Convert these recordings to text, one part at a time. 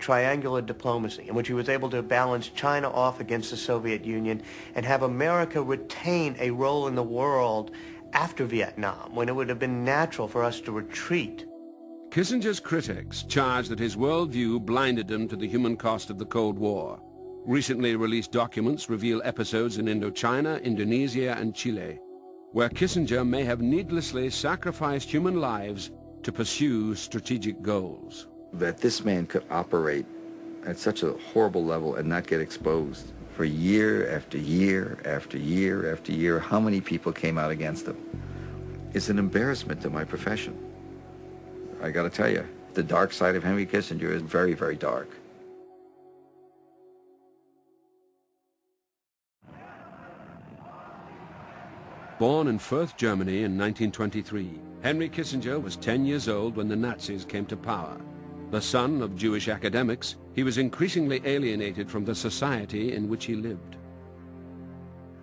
triangular diplomacy in which he was able to balance China off against the Soviet Union and have America retain a role in the world after Vietnam, when it would have been natural for us to retreat. Kissinger's critics charge that his worldview blinded him to the human cost of the Cold War. Recently released documents reveal episodes in Indochina, Indonesia, and Chile, where Kissinger may have needlessly sacrificed human lives to pursue strategic goals. That this man could operate at such a horrible level and not get exposed for year after year after year after year, how many people came out against him, is an embarrassment to my profession. I got to tell you, the dark side of Henry Kissinger is very, very dark. Born in Fürth, Germany in 1923, Henry Kissinger was 10 years old when the Nazis came to power. The son of Jewish academics, he was increasingly alienated from the society in which he lived.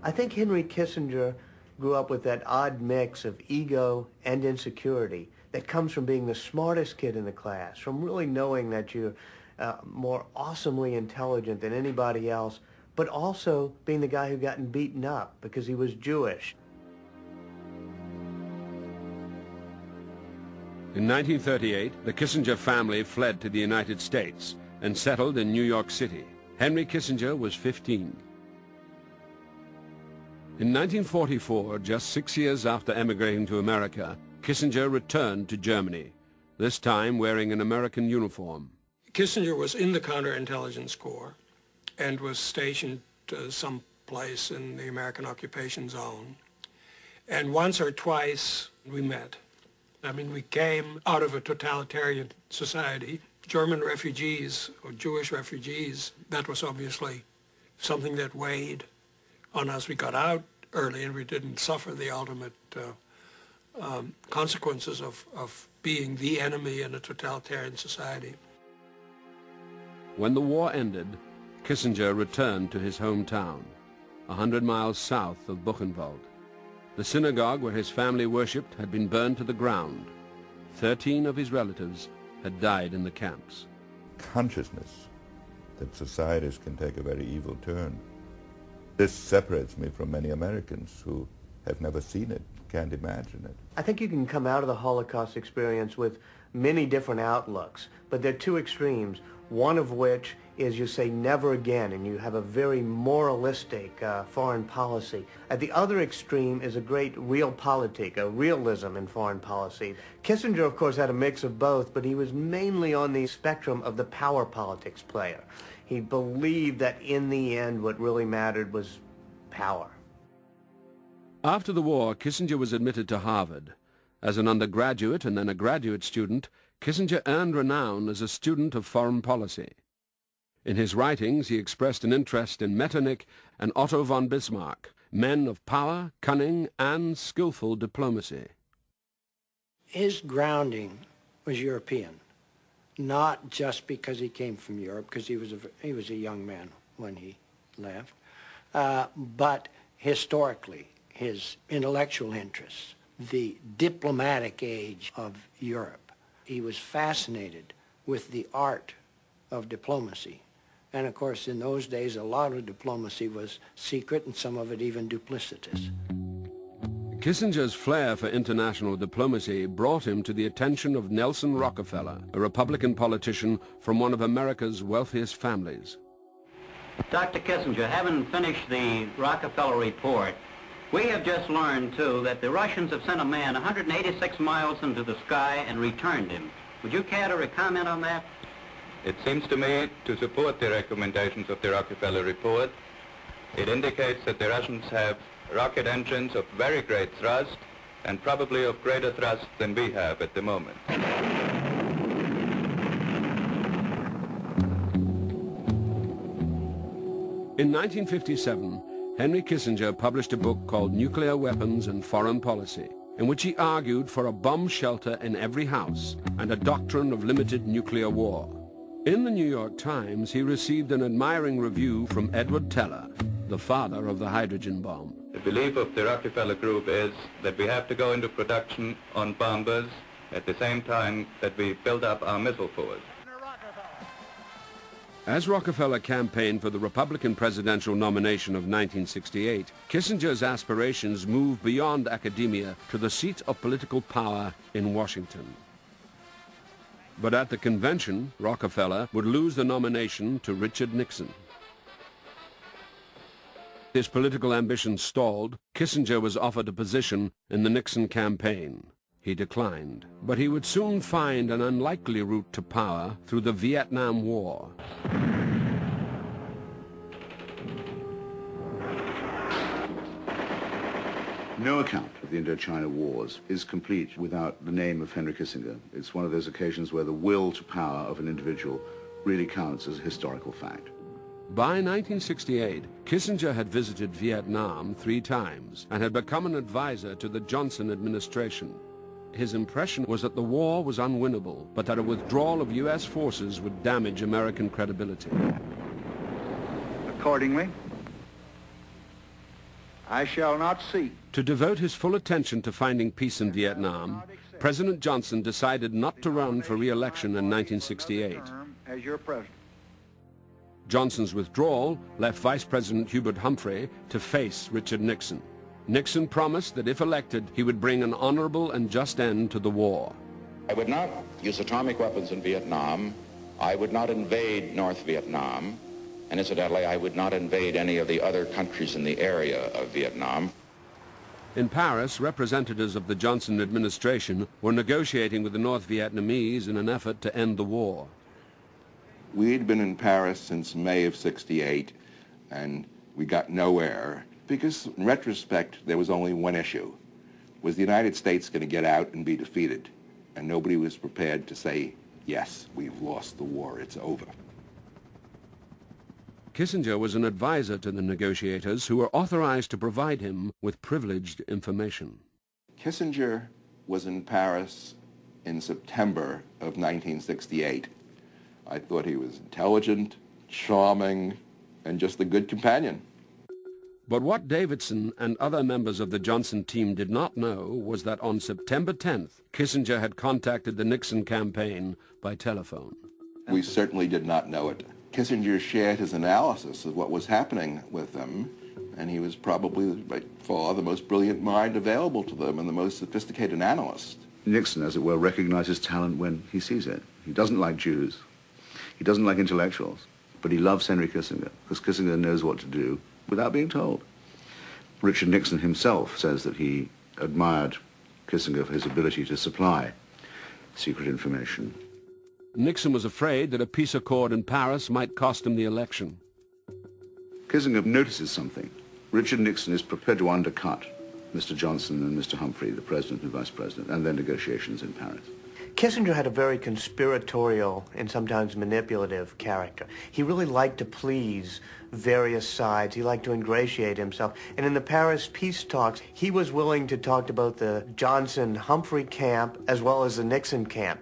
I think Henry Kissinger grew up with that odd mix of ego and insecurity that comes from being the smartest kid in the class, from really knowing that you're more awesomely intelligent than anybody else, but also being the guy who gotten beaten up because he was Jewish. In 1938, the Kissinger family fled to the United States and settled in New York City. Henry Kissinger was 15. In 1944, just 6 years after emigrating to America, Kissinger returned to Germany, this time wearing an American uniform. Kissinger was in the Counterintelligence Corps and was stationed someplace in the American occupation zone. And once or twice we met. I mean, we came out of a totalitarian society. German refugees or Jewish refugees, that was obviously something that weighed on us. We got out early and we didn't suffer the ultimate consequences of being the enemy in a totalitarian society. When the war ended, Kissinger returned to his hometown, 100 miles south of Buchenwald. The synagogue where his family worshipped had been burned to the ground. 13 of his relatives had died in the camps. Consciousness that societies can take a very evil turn. This separates me from many Americans who have never seen it, can't imagine it. I think you can come out of the Holocaust experience with many different outlooks, but there are two extremes, one of which is you say never again, and you have a very moralistic foreign policy. At the other extreme is a great realpolitik, a realism in foreign policy. Kissinger, of course, had a mix of both, but he was mainly on the spectrum of the power politics player. He believed that in the end what really mattered was power. After the war, Kissinger was admitted to Harvard. As an undergraduate and then a graduate student, Kissinger earned renown as a student of foreign policy. In his writings, he expressed an interest in Metternich and Otto von Bismarck, men of power, cunning, and skillful diplomacy. His grounding was European, not just because he came from Europe, because he was a young man when he left, but historically, his intellectual interests, the diplomatic age of Europe. He was fascinated with the art of diplomacy. And of course, in those days, a lot of diplomacy was secret and some of it even duplicitous. Kissinger's flair for international diplomacy brought him to the attention of Nelson Rockefeller, a Republican politician from one of America's wealthiest families. Dr. Kissinger, having finished the Rockefeller report, we have just learned, too, that the Russians have sent a man 186 miles into the sky and returned him. Would you care to comment on that? It seems to me to support the recommendations of the Rockefeller report. It indicates that the Russians have rocket engines of very great thrust and probably of greater thrust than we have at the moment. In 1957, Henry Kissinger published a book called Nuclear Weapons and Foreign Policy, in which he argued for a bomb shelter in every house and a doctrine of limited nuclear war. In the New York Times, he received an admiring review from Edward Teller, the father of the hydrogen bomb. The belief of the Rockefeller Group is that we have to go into production on bombers at the same time that we build up our missile force. As Rockefeller campaigned for the Republican presidential nomination of 1968, Kissinger's aspirations moved beyond academia to the seat of political power in Washington. But at the convention, Rockefeller would lose the nomination to Richard Nixon. His political ambitions stalled. Kissinger was offered a position in the Nixon campaign. He declined, but he would soon find an unlikely route to power through the Vietnam War. No account of the Indochina Wars is complete without the name of Henry Kissinger. It's one of those occasions where the will to power of an individual really counts as a historical fact. By 1968, Kissinger had visited Vietnam 3 times and had become an advisor to the Johnson administration. His impression was that the war was unwinnable, but that a withdrawal of U.S. forces would damage American credibility. Accordingly, I shall not seek. To devote his full attention to finding peace in Vietnam, President Johnson decided not to run for re-election in 1968. As your president. Johnson's withdrawal left Vice President Hubert Humphrey to face Richard Nixon. Nixon promised that if elected, he would bring an honorable and just end to the war. I would not use atomic weapons in Vietnam. I would not invade North Vietnam. And incidentally, I would not invade any of the other countries in the area of Vietnam. In Paris, representatives of the Johnson administration were negotiating with the North Vietnamese in an effort to end the war. We had been in Paris since May of '68, and we got nowhere, because in retrospect, there was only one issue. Was the United States going to get out and be defeated? And nobody was prepared to say, yes, we've lost the war, it's over. Kissinger was an advisor to the negotiators who were authorized to provide him with privileged information. Kissinger was in Paris in September of 1968. I thought he was intelligent, charming, and just a good companion. But what Davidson and other members of the Johnson team did not know was that on September 10th, Kissinger had contacted the Nixon campaign by telephone. We certainly did not know it. Kissinger shared his analysis of what was happening with them, and he was probably by far the most brilliant mind available to them and the most sophisticated analyst. Nixon, as it were, recognizes talent when he sees it. He doesn't like Jews. He doesn't like intellectuals, but he loves Henry Kissinger, because Kissinger knows what to do without being told. Richard Nixon himself says that he admired Kissinger for his ability to supply secret information. Nixon was afraid that a peace accord in Paris might cost him the election. Kissinger notices something. Richard Nixon is prepared to undercut Mr. Johnson and Mr. Humphrey, the president and vice president, and their negotiations in Paris. Kissinger had a very conspiratorial and sometimes manipulative character. He really liked to please various sides. He liked to ingratiate himself. And in the Paris peace talks, he was willing to talk to both the Johnson-Humphrey camp as well as the Nixon camp.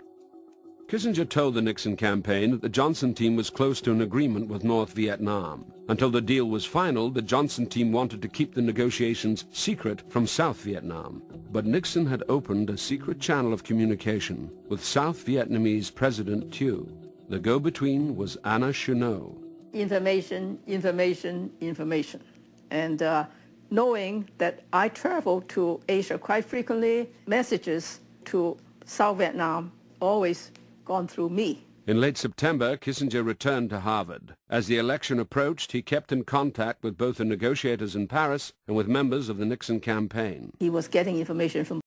Kissinger told the Nixon campaign that the Johnson team was close to an agreement with North Vietnam. Until the deal was final, the Johnson team wanted to keep the negotiations secret from South Vietnam. But Nixon had opened a secret channel of communication with South Vietnamese President Pt2. The go-between was Anna Chenot. Information, information, information. And knowing that I travel to Asia quite frequently, messages to South Vietnam always gone through me. In late September, Kissinger returned to Harvard. As the election approached, he kept in contact with both the negotiators in Paris and with members of the Nixon campaign. He was getting information from